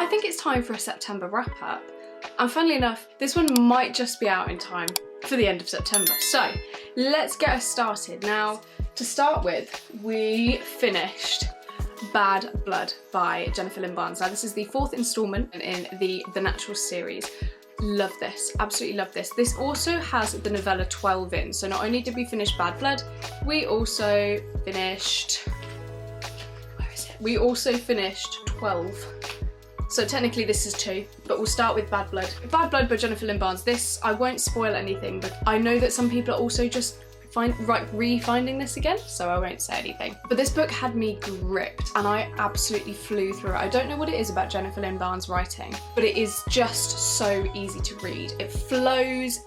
think it's time for a September wrap up. And funnily enough, this one might just be out in time for the end of September. So let's get us started. Now, to start with, we finished Bad Blood by Jennifer Lynn Barnes. Now, this is the 4th instalment in the Natural series. Love this, absolutely love this. This also has the novella 12 in. So not only did we finish Bad Blood, we also finished, where is it? We also finished 12. So technically this is 2, but we'll start with Bad Blood. Bad Blood by Jennifer Lynn Barnes. This, I won't spoil anything, but I know that some people are also just re-finding this again, so I won't say anything. But this book had me gripped and I absolutely flew through it. I don't know what it is about Jennifer Lynn Barnes' writing, but it is just so easy to read. It flows,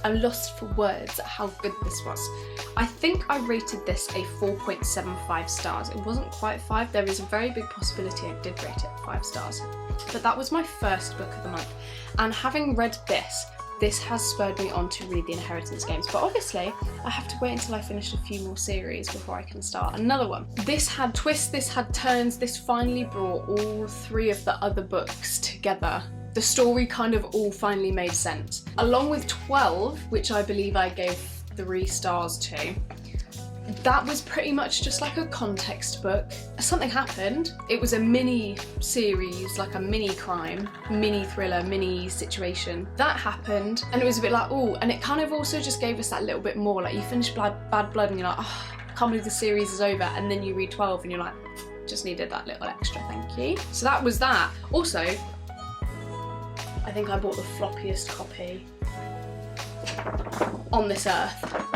I'm lost for words at how good this was. I think I rated this a 4.75 stars. It wasn't quite 5. There is a very big possibility I did rate it 5 stars. But that was my first book of the month. And having read this has spurred me on to read the Inheritance Games. But obviously, I have to wait until I finish a few more series before I can start another one. This had twists, this had turns, this finally brought all 3 of the other books together. The story kind of all finally made sense. Along with 12, which I believe I gave 3 stars to, that was pretty much just like a context book. Something happened. It was a mini series, like a mini crime, mini thriller, mini situation. That happened and it was a bit like, oh, and it kind of also just gave us that little bit more. Like you finish Bad Blood and you're like, oh, I can't believe the series is over. And then you read 12 and you're like, just needed that little extra, thank you. So that was that. Also, I think I bought the floppiest copy on this earth.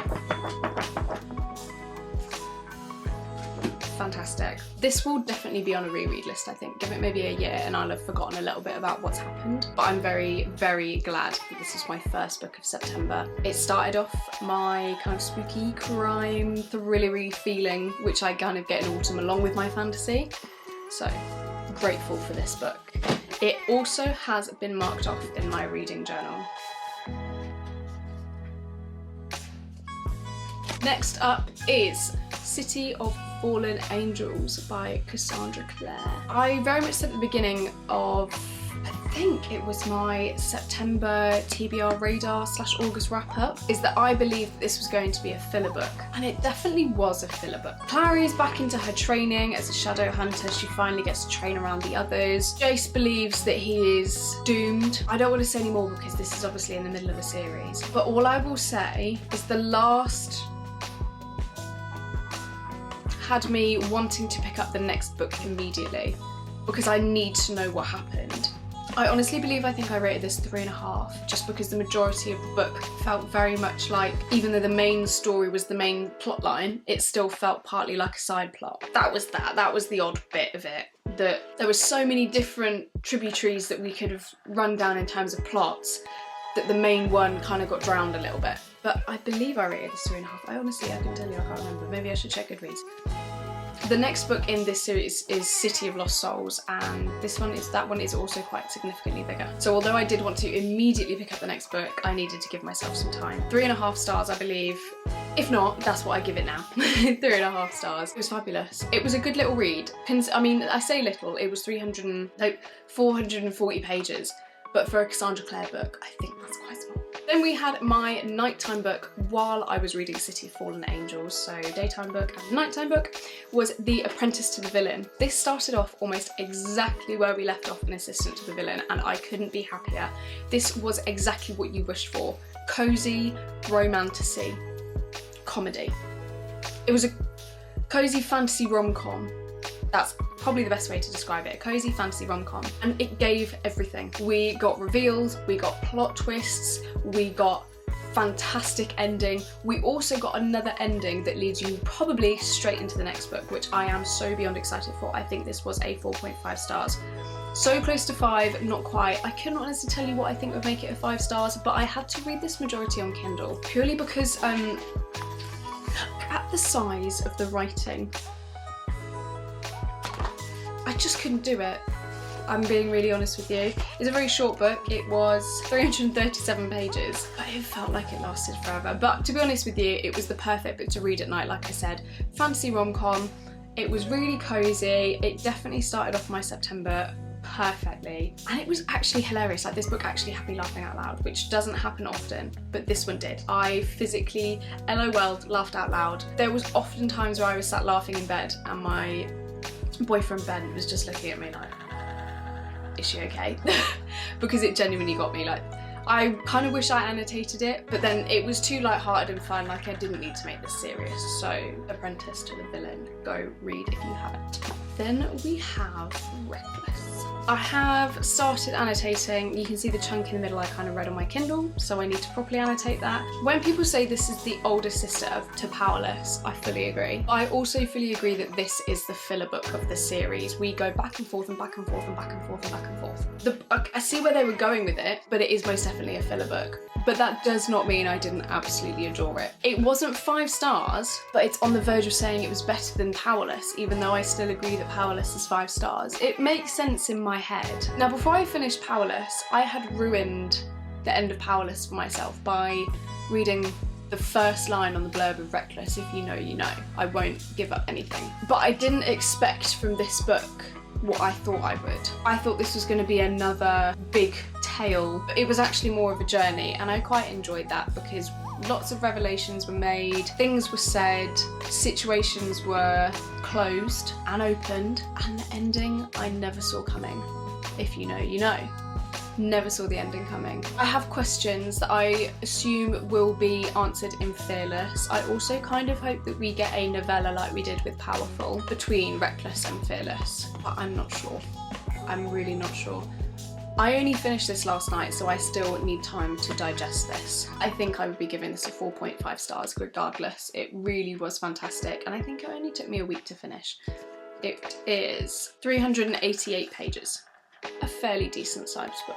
Fantastic. This will definitely be on a reread list, I think. Give it maybe a year and I'll have forgotten a little bit about what's happened. But I'm very, very glad that this is my first book of September. It started off my kind of spooky crime, thrillery feeling, which I kind of get in autumn along with my fantasy. So, grateful for this book. It also has been marked off in my reading journal. Next up is City of Fallen Angels by Cassandra Clare. I very much said at the beginning of, I think it was my September TBR radar / August wrap up, is that I believed that this was going to be a filler book. And it definitely was a filler book. Clary is back into her training as a shadow hunter. She finally gets to train around the others. Jace believes that he is doomed. I don't want to say any more because this is obviously in the middle of a series. But all I will say is the last had me wanting to pick up the next book immediately because I need to know what happened. I honestly believe I think I rated this 3.5 just because the majority of the book felt very much like, even though the main story was the main plot line, it still felt partly like a side plot. That was the odd bit of it. That there were so many different tributaries that we could have run down in terms of plots that the main one kind of got drowned a little bit. But I believe I rated this 3.5. I can tell you, I can't remember. Maybe I should check Goodreads. The next book in this series is City of Lost Souls, and that one is also quite significantly bigger. So although I did want to immediately pick up the next book, I needed to give myself some time. 3.5 stars, I believe. If not, that's what I give it now. 3.5 stars. It was fabulous. It was a good little read. I mean, I say little, it was 440 pages. But for a Cassandra Clare book, I think that's quite small. Then we had my nighttime book while I was reading City of Fallen Angels. So daytime book and nighttime book was The Apprentice to the Villain. This started off almost exactly where we left off in Assistant to the Villain, and I couldn't be happier. This was exactly what you wished for. Cozy, romantasy, comedy. It was a cozy fantasy rom-com. That's probably the best way to describe it, a cozy fantasy rom-com. And it gave everything. We got reveals, we got plot twists, we got fantastic ending. We also got another ending that leads you probably straight into the next book, which I am so beyond excited for. I think this was a 4.5 stars. So close to 5, not quite. I couldn't honestly tell you what I think would make it a 5 stars, but I had to read this majority on Kindle, purely because look at the size of the writing. I just couldn't do it. I'm being really honest with you. It's a very short book. It was 337 pages, but it felt like it lasted forever. But to be honest with you, it was the perfect book to read at night, like I said. Fantasy rom-com. It was really cozy. It definitely started off my September perfectly, and it was actually hilarious. Like, this book actually had me laughing out loud, which doesn't happen often, but this one did. I physically LOL'd, laughed out loud. There was often times where I was sat laughing in bed and my boyfriend Ben was just looking at me like, is she okay? Because it genuinely got me. Like, I kind of wish I annotated it, but then it was too light-hearted and fun. Like, I didn't need to make this serious. So, Apprentice to the Villain, go read if you haven't. Then we have Reckless. I have started annotating. You can see the chunk in the middle I kind of read on my Kindle, so I need to properly annotate that. When people say this is the older sister to Powerless, I fully agree. I also fully agree that this is the filler book of the series. We go back and forth and back and forth and back and forth and back and forth. I see where they were going with it, but it is most definitely a filler book. But that does not mean I didn't absolutely adore it. It wasn't 5 stars, but it's on the verge of saying it was better than Powerless, even though I still agree that Powerless is 5 stars. It makes sense in my head. Now, before I finished Powerless, I had ruined the end of Powerless for myself by reading the first line on the blurb of Reckless, if you know, you know. I won't give up anything. But I didn't expect from this book what I thought I would. I thought this was going to be another big tale. It was actually more of a journey, and I quite enjoyed that because lots of revelations were made, things were said, situations were closed and opened, and the ending I never saw coming. If you know, you know. Never saw the ending coming. I have questions that I assume will be answered in Fearless. I also kind of hope that we get a novella like we did with Powerful between Reckless and Fearless, but I'm not sure. I'm really not sure. I only finished this last night, so I still need time to digest this. I think I would be giving this a 4.5 stars regardless. It really was fantastic, and I think it only took me a week to finish. It is 388 pages. A fairly decent sized book.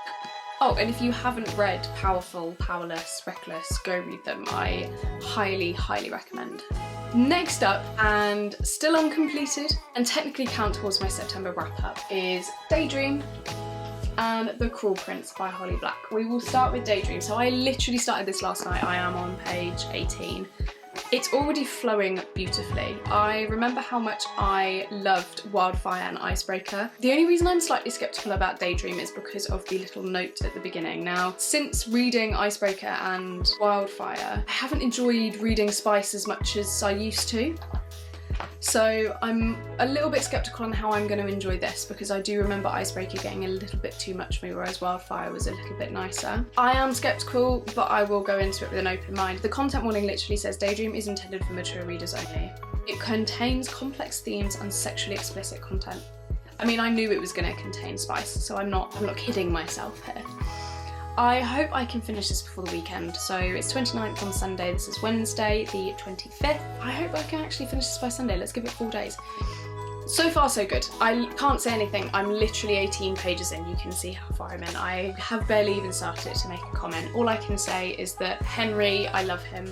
Oh, and if you haven't read Powerful, Powerless, Reckless, go read them. I highly, highly recommend. Next up, and still uncompleted, and technically count towards my September wrap up, is Daydream and The Cruel Prince by Holly Black. We will start with Daydream. So I literally started this last night. I am on page 18. It's already flowing beautifully. I remember how much I loved Wildfire and Icebreaker. The only reason I'm slightly sceptical about Daydream is because of the little note at the beginning. Now, since reading Icebreaker and Wildfire, I haven't enjoyed reading Spice as much as I used to. So I'm a little bit sceptical on how I'm going to enjoy this, because I do remember Icebreaker getting a little bit too much for me, whereas Wildfire was a little bit nicer. I am sceptical, but I will go into it with an open mind. The content warning literally says Daydream is intended for mature readers only. It contains complex themes and sexually explicit content. I mean, I knew it was going to contain spice, so I'm not kidding myself here. I hope I can finish this before the weekend. So it's 29th on Sunday, this is Wednesday the 25th. I hope I can actually finish this by Sunday. Let's give it 4 days. So far so good. I can't say anything. I'm literally 18 pages in. You can see how far I'm in. I have barely even started to make a comment. All I can say is that Henry, I love him.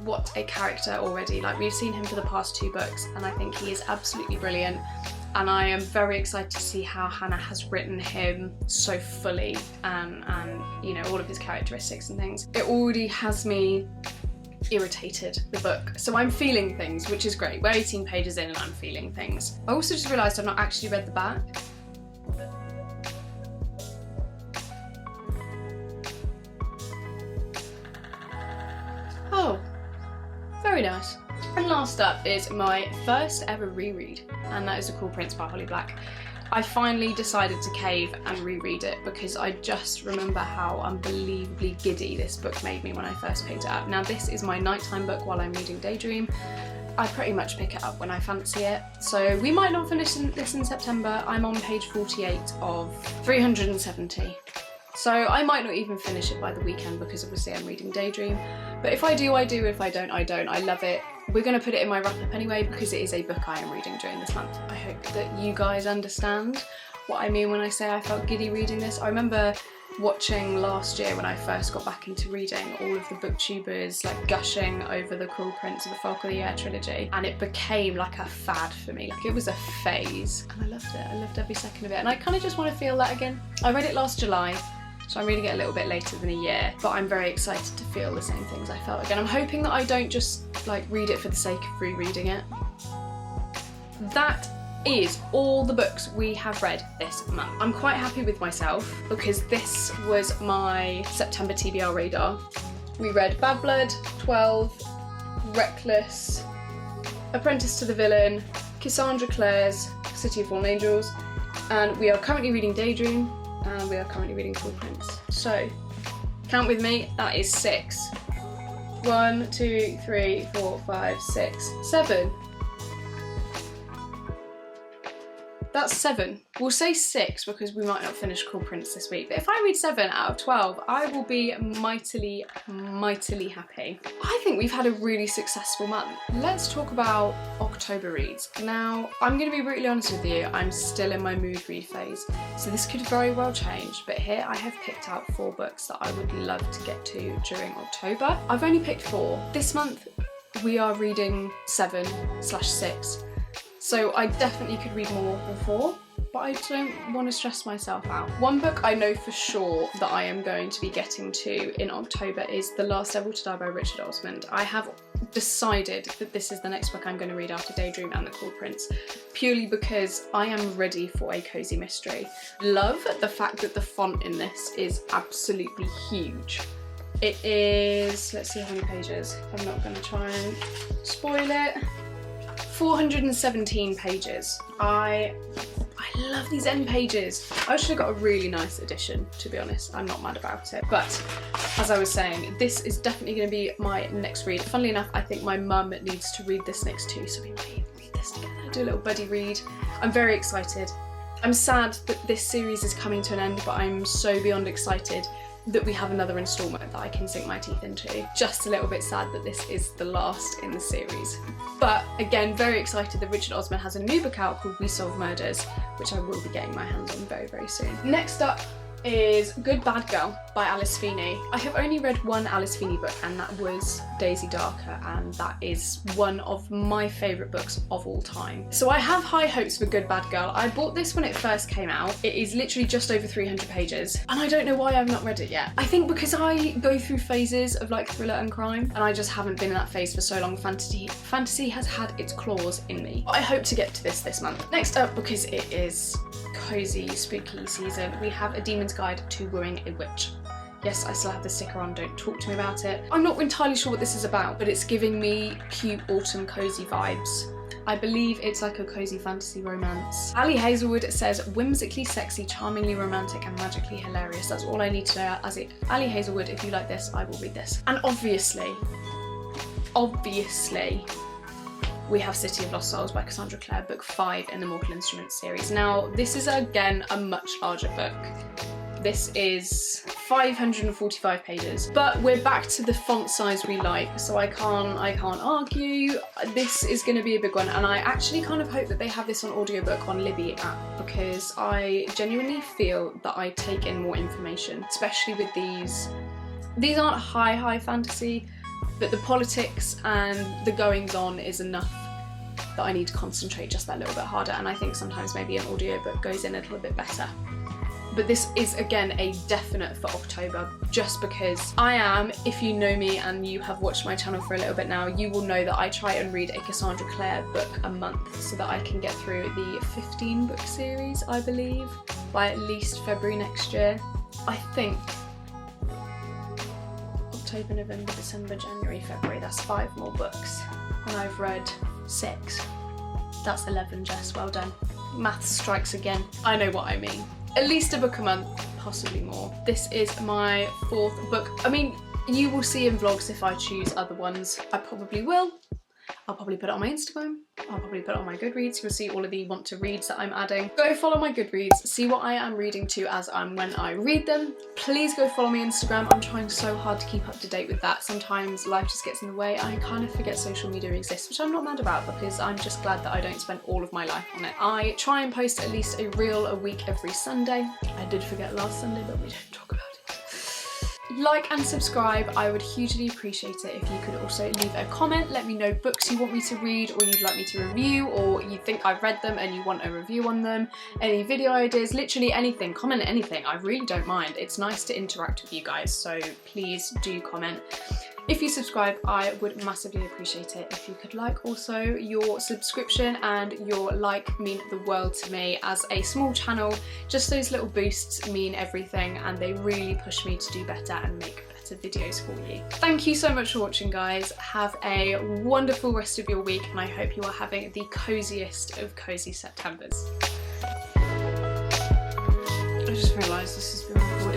What a character already. Like, we've seen him for the past 2 books and I think he is absolutely brilliant. And I am very excited to see how Hannah has written him so fully, and you know, all of his characteristics and things. It already has me irritated, the book. So I'm feeling things, which is great. We're 18 pages in and I'm feeling things. I also just realised I've not actually read the back. Oh, very nice. And last up is my first ever reread, and that is The Cruel Prince by Holly Black. I finally decided to cave and reread it because I just remember how unbelievably giddy this book made me when I first picked it up. Now, this is my nighttime book while I'm reading Daydream. I pretty much pick it up when I fancy it. So we might not finish this in September. I'm on page 48 of 370. So I might not even finish it by the weekend because obviously I'm reading Daydream. But if I do, I do. If I don't, I don't. I love it. We're going to put it in my wrap-up anyway because it is a book I am reading during this month. I hope that you guys understand what I mean when I say I felt giddy reading this. I remember watching last year when I first got back into reading all of the booktubers like gushing over The Cruel Prince of the Folk of the Air trilogy, and it became like a fad for me. Like, it was a phase and I loved it. I loved every second of it, and I kind of just want to feel that again. I read it last July, so I'm reading it a little bit later than a year, but I'm very excited to feel the same things I felt again. I'm hoping that I don't just like read it for the sake of rereading it. That is all the books we have read this month. I'm quite happy with myself because this was my September TBR radar. We read Bad Blood, 12, Reckless, Apprentice to the Villain, Cassandra Clare's City of Fallen Angels, and we are currently reading Daydream, and we are currently reading Cool Prince. So, count with me, that is 6. 1, 2, 3, 4, 5, 6, 7. That's 7. We'll say 6 because we might not finish Cool Prince this week. But if I read 7 out of 12, I will be mightily, mightily happy. I think we've had a really successful month. Let's talk about October reads. Now, I'm going to be brutally honest with you, I'm still in my mood read phase. So this could very well change. But here I have picked out 4 books that I would love to get to during October. I've only picked 4. This month we are reading 7/6. So I definitely could read more than 4, but I don't want to stress myself out. One book I know for sure that I am going to be getting to in October is The Last Devil to Die by Richard Osman. I have decided that this is the next book I'm going to read after Daydream and The Cool Prince, purely because I am ready for a cozy mystery. Love the fact that the font in this is absolutely huge. It is, let's see how many pages. I'm not going to try and spoil it. 417 pages. I love these end pages. I should have got a really nice edition, to be honest. I'm not mad about it. But as I was saying, this is definitely going to be my next read. Funnily enough, I think my mum needs to read this next too, so we may read this together, do a little buddy read. I'm very excited. I'm sad that this series is coming to an end, but I'm so beyond excited that we have another instalment that I can sink my teeth into. Just a little bit sad that this is the last in the series. But again, very excited that Richard Osman has a new book out called We Solve Murders, which I will be getting my hands on very, very soon. Next up is Good Bad Girl by Alice Feeney. I have only read one Alice Feeney book, and that was Daisy Darker, and that is one of my favourite books of all time. So I have high hopes for Good Bad Girl. I bought this when it first came out. It is literally just over 300 pages, and I don't know why I've not read it yet. I think because I go through phases of like thriller and crime, and I just haven't been in that phase for so long. Fantasy has had its claws in me. But I hope to get to this month. Next up, because it is cozy, spooky season, we have A Demon's Guide to Wooing a Witch. Yes, I still have the sticker on, don't talk to me about it. I'm not entirely sure what this is about, but it's giving me cute autumn cozy vibes. I believe it's like a cozy fantasy romance. Ali Hazelwood says, whimsically sexy, charmingly romantic, and magically hilarious. That's all I need to know as it. Ali Hazelwood, if you like this, I will read this. And obviously, we have City of Lost Souls by Cassandra Clare, book 5 in the Mortal Instruments series. Now, this is again a much larger book. This is 545 pages, but we're back to the font size we like, so I can't argue. This is going to be a big one, and I actually kind of hope that they have this on audiobook on Libby app, because I genuinely feel that I take in more information, especially with these. These aren't high fantasy, but the politics and the goings on is enough that I need to concentrate just that little bit harder, and I think sometimes maybe an audiobook goes in a little bit better. But this is again a definite for October, just because I am, if you know me and you have watched my channel for a little bit now, you will know that I try and read a Cassandra Clare book a month so that I can get through the 15 book series, I believe, by at least February next year. I think October, November, December, January, February, that's 5 more books. And I've read 6. That's 11, Jess, well done. Maths strikes again. I know what I mean. At least a book a month, possibly more. This is my 4th book. I mean, you will see in vlogs if I choose other ones. I probably will. I'll probably put it on my Instagram. I'll probably put it on my Goodreads. You'll see all of the want to reads that I'm adding. Go follow my Goodreads, see what I am reading to as and when I read them. Please go follow me on Instagram. I'm trying so hard to keep up to date with that. Sometimes life just gets in the way. I kind of forget social media exists, which I'm not mad about because I'm just glad that I don't spend all of my life on it. I try and post at least a reel a week every Sunday. I did forget last Sunday, but we don't talk about it. Like and subscribe, I would hugely appreciate it if you could also leave a comment. Let me know books you want me to read or you'd like me to review, or you think I've read them and you want a review on them. Any video ideas, literally anything, comment anything, I really don't mind. It's nice to interact with you guys, so please do comment. If you subscribe, I would massively appreciate it. If you could like also, your subscription and your like mean the world to me. As a small channel, just those little boosts mean everything, and they really push me to do better and make better videos for you. Thank you so much for watching, guys. Have a wonderful rest of your week, and I hope you are having the coziest of cozy Septembers. I just realised this has been recorded.